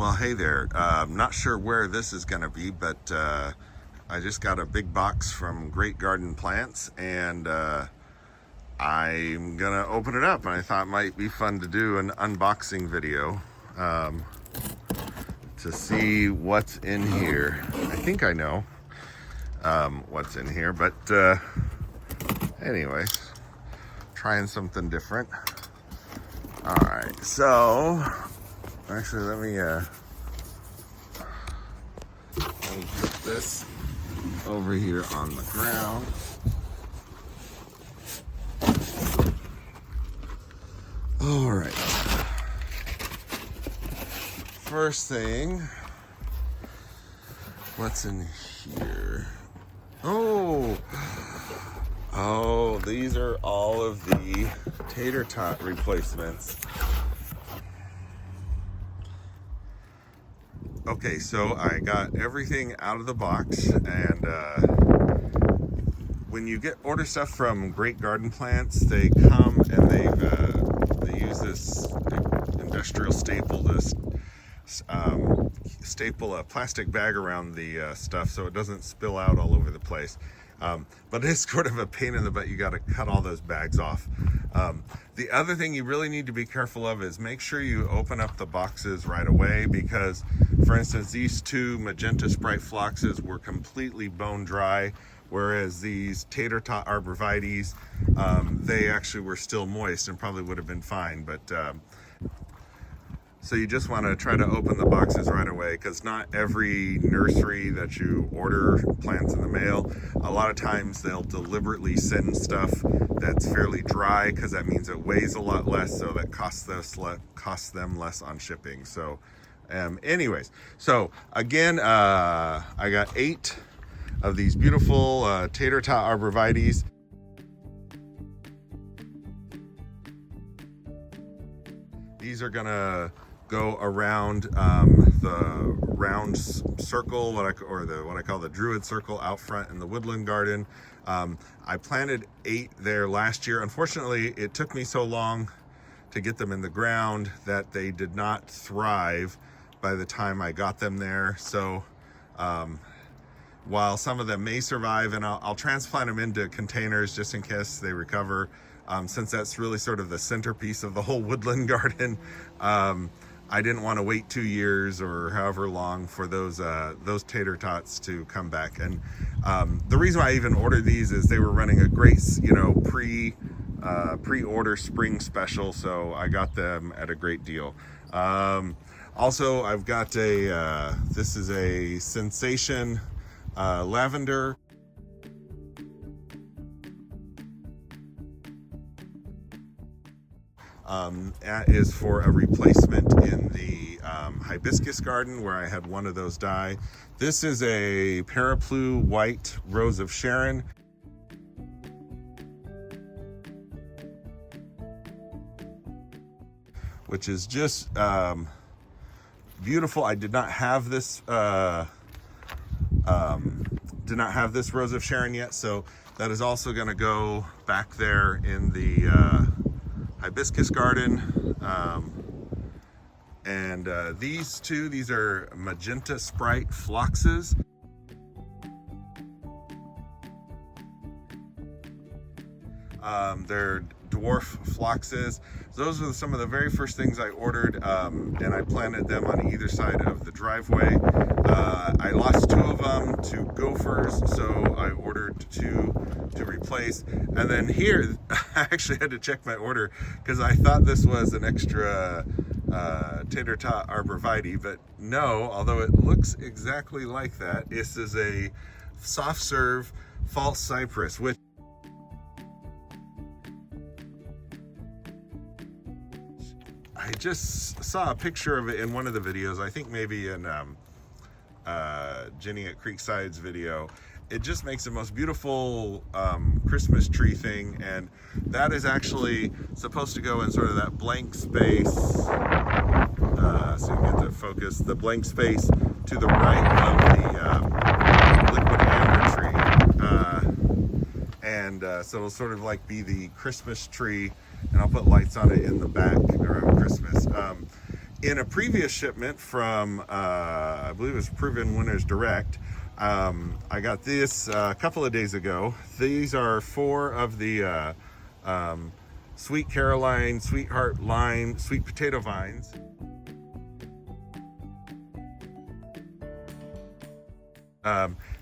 Well, hey there. I'm not sure where this is going to be, but I just got a big box from Great Garden Plants, and I'm going to open it up. And I thought it might be fun to do an unboxing video to see what's in here. I think I know what's in here, but anyways, trying something different. All right, so actually, let me put this over here on the ground. All right. First thing, what's in here? Oh, these are all of the tater tot replacements. Okay, so I got everything out of the box, and when you order stuff from Great Garden Plants, they come and they use this industrial staple to staple a plastic bag around the stuff so it doesn't spill out all over the place. But it's sort of a pain in the butt. You got to cut all those bags off. The other thing you really need to be careful of is make sure you open up the boxes right away, because, for instance, these two Magenta Sprite Phloxes were completely bone dry, whereas these Tater Tot Arborvitaes, they actually were still moist and probably would have been fine. But so you just want to try to open the boxes right away, because not every nursery that you order plants in the mail, a lot of times they'll deliberately send stuff that's fairly dry, because that means it weighs a lot less, so that costs them less on shipping. So anyways, so again, I got 8 of these beautiful Tater Tot Arborvitaes. These are gonna go around the round circle, what I call the Druid Circle out front in the woodland garden. I planted 8 there last year. Unfortunately, it took me so long to get them in the ground that they did not thrive by the time I got them there. So while some of them may survive, and I'll transplant them into containers just in case they recover, since that's really sort of the centerpiece of the whole woodland garden. I didn't want to wait 2 years or however long for those tater tots to come back. And the reason why I even ordered these is they were running a great, pre-order spring special, so I got them at a great deal. Also, I've got this is a Sensation lavender. That is for a replacement in the hibiscus garden, where I had one of those die. This is a Paraplu White Rose of Sharon. Which is just beautiful. I did not have this Rose of Sharon yet, so that is also going to go back there in the hibiscus garden. And these are Magenta Sprite Phloxes. They're dwarf phloxes. Those were some of the very first things I ordered, and I planted them on either side of the driveway. I lost 2 of them to gophers, so I ordered 2 to replace. And then here, I actually had to check my order, because I thought this was an extra Tater Tot Arborvitae, but no, although it looks exactly like that. This is a soft serve false cypress, which I just saw a picture of it in one of the videos, I think maybe in Jenny at Creekside's video. It just makes the most beautiful Christmas tree thing, and that is actually supposed to go in sort of that blank space, so you get to focus, the blank space to the right of the liquid amber tree, and so it'll sort of like be the Christmas tree, and I'll put lights on it in the back around Christmas. in a previous shipment from, I believe it was Proven Winners Direct, I got this a couple of days ago. These are 4 of the Sweet Caroline, Sweetheart Lime, Sweet Potato Vines.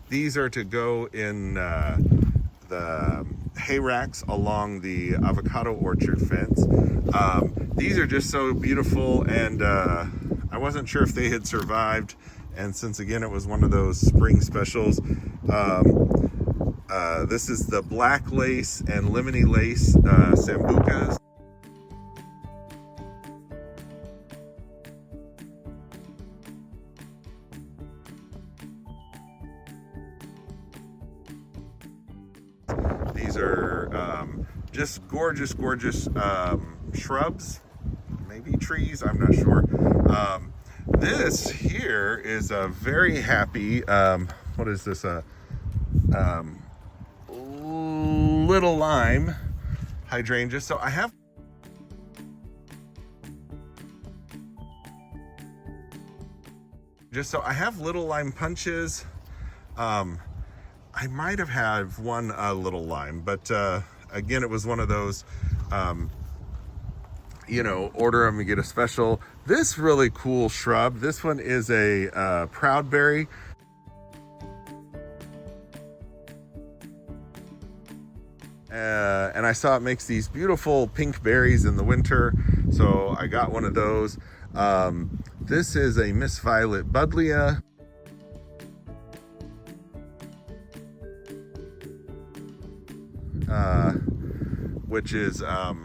These are to go in the hay racks along the avocado orchard fence. These are just so beautiful, and I wasn't sure if they had survived, and since again it was one of those spring specials, this is the black lace and lemony lace sambucas. These are just gorgeous, gorgeous shrubs, maybe trees, I'm not sure. This here is a very happy, what is this, little lime hydrangea. So I have little lime punches. I might have had one little lime, but again, it was one of those, you know, order them and get a special. This really cool shrub, this one is a proudberry. And I saw it makes these beautiful pink berries in the winter, so I got one of those. This is a Miss Violet Buddleia. Which is a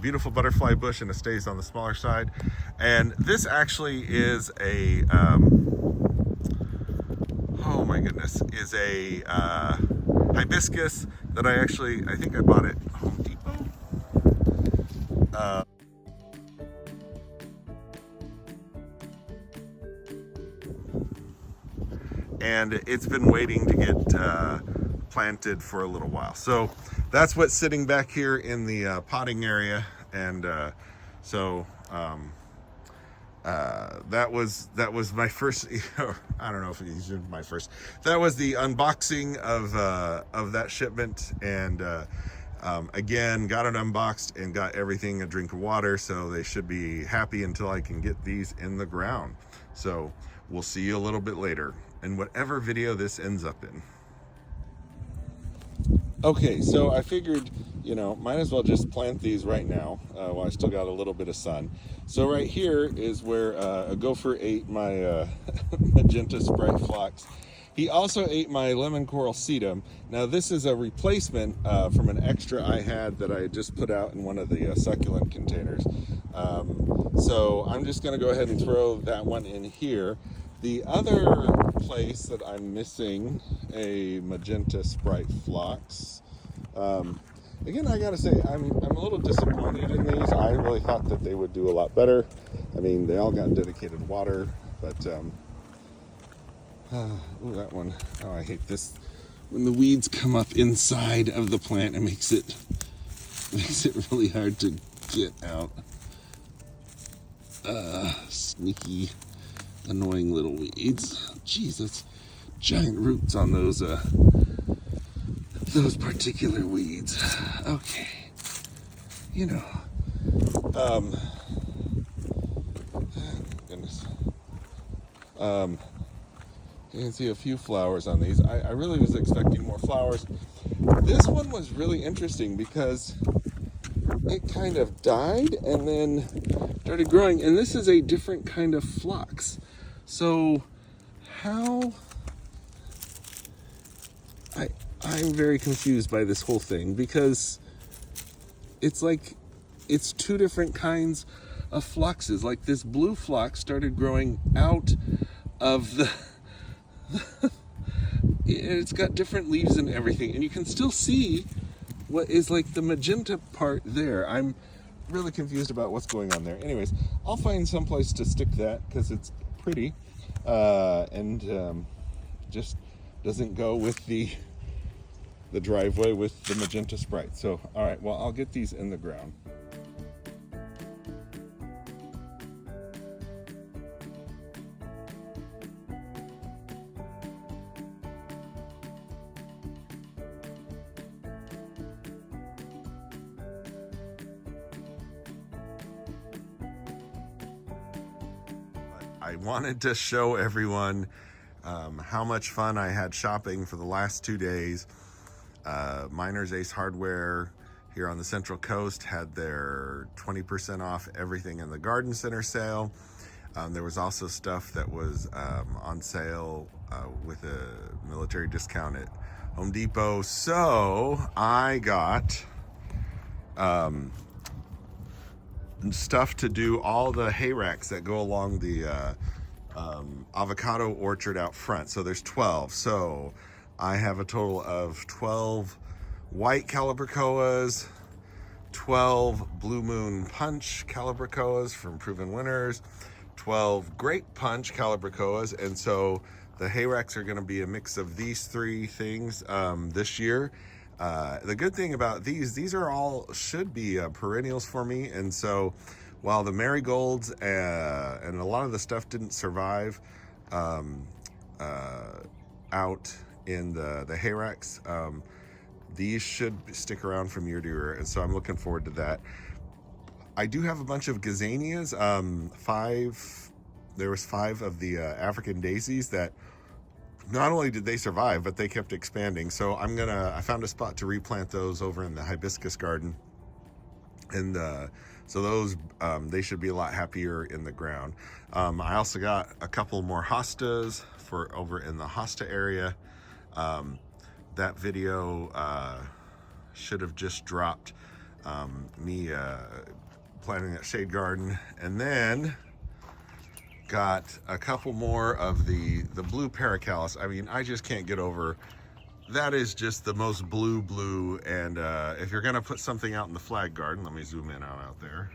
beautiful butterfly bush, and it stays on the smaller side. And this actually is a oh my goodness, is a hibiscus that I think I bought at Home Depot. And it's been waiting to get planted for a little while. So that's what's sitting back here in the potting area. And that was my first, I don't know if it's my first, that was the unboxing of that shipment. And again, got it unboxed and got everything a drink of water, so they should be happy until I can get these in the ground. So we'll see you a little bit later in whatever video this ends up in. Okay, so I figured, you know, might as well just plant these right now while I still got a little bit of sun. So right here is where a gopher ate my magenta Sprite phlox. He also ate my lemon coral sedum. Now this is a replacement from an extra I had that I just put out in one of the succulent containers. So I'm just gonna go ahead and throw that one in here. The other place that I'm missing a magenta Sprite phlox, again, I gotta say, I'm a little disappointed in these. I really thought that they would do a lot better. I mean, they all got dedicated water, but ooh, that one, oh, I hate this. When the weeds come up inside of the plant, it makes it really hard to get out. Sneaky, annoying little weeds. Jeez, that's giant roots on those particular weeds. Okay, you know, goodness. You can see a few flowers on these. I really was expecting more flowers. This one was really interesting because it kind of died and then started growing, and this is a different kind of phlox. So how, I'm very confused by this whole thing, because it's like it's two different kinds of phloxes. Like this blue phlox started growing out of the it's got different leaves and everything, and you can still see what is like the magenta part there. I'm really confused about what's going on there. Anyways, I'll find some place to stick that because it's pretty and just doesn't go with the driveway with the magenta Sprite. So all right, well, I'll get these in the ground. I wanted to show everyone how much fun I had shopping for the last 2 days. Miners Ace Hardware here on the Central Coast had their 20% off everything in the garden center sale. There was also stuff that was on sale with a military discount at Home Depot. So I got stuff to do all the hay racks that go along the avocado orchard out front. So there's 12. So I have a total of 12 white Calibrachoas, 12 Blue Moon Punch Calibrachoas from Proven Winners, 12 Great Punch Calibrachoas, and so the hay racks are going to be a mix of these 3 things this year. The good thing about these are all should be perennials for me, and so while the marigolds and a lot of the stuff didn't survive out in the hay racks, these should stick around from year to year, and so I'm looking forward to that. I do have a bunch of gazanias. There was 5 of the African daisies that not only did they survive, but they kept expanding. So I found a spot to replant those over in the hibiscus garden. And so those, they should be a lot happier in the ground. I also got a couple more hostas for over in the hosta area. That video should have just dropped, me planting that shade garden. And then got a couple more of the blue paracallis. I mean, I just can't get over, that is just the most blue. And if you're gonna put something out in the flag garden, let me zoom in out there.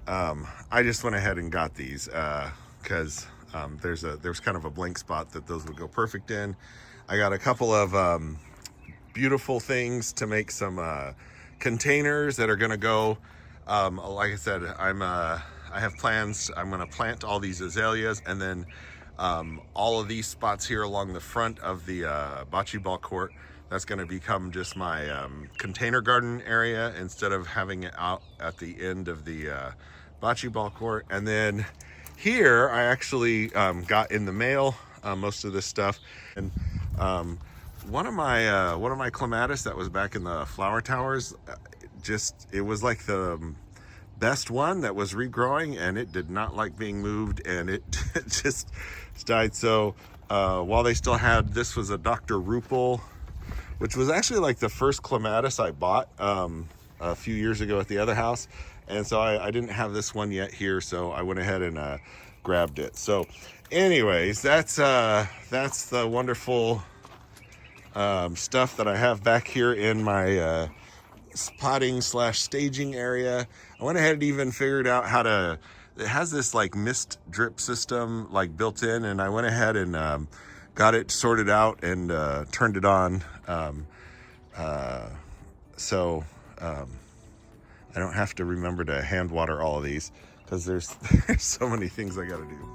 I just went ahead and got these because there's kind of a blank spot that those would go perfect in. I got a couple of beautiful things to make some containers that are gonna go. Like I said, I have plans. I'm going to plant all these azaleas, and then all of these spots here along the front of the bocce ball court, that's going to become just my container garden area instead of having it out at the end of the bocce ball court. And then here I actually got in the mail most of this stuff, and one of my clematis that was back in the flower towers, it was like the best one that was regrowing, and it did not like being moved, and it just died. So while they still had, this was a Dr. Rupel, which was actually like the first clematis I bought a few years ago at the other house, and so I didn't have this one yet here, so I went ahead and grabbed it. So anyways, that's the wonderful stuff that I have back here in my potting / staging area. I went ahead and even figured out how to, it has this like mist drip system like built in, and I went ahead and got it sorted out and turned it on, so I don't have to remember to hand water all of these, because there's so many things I got to do.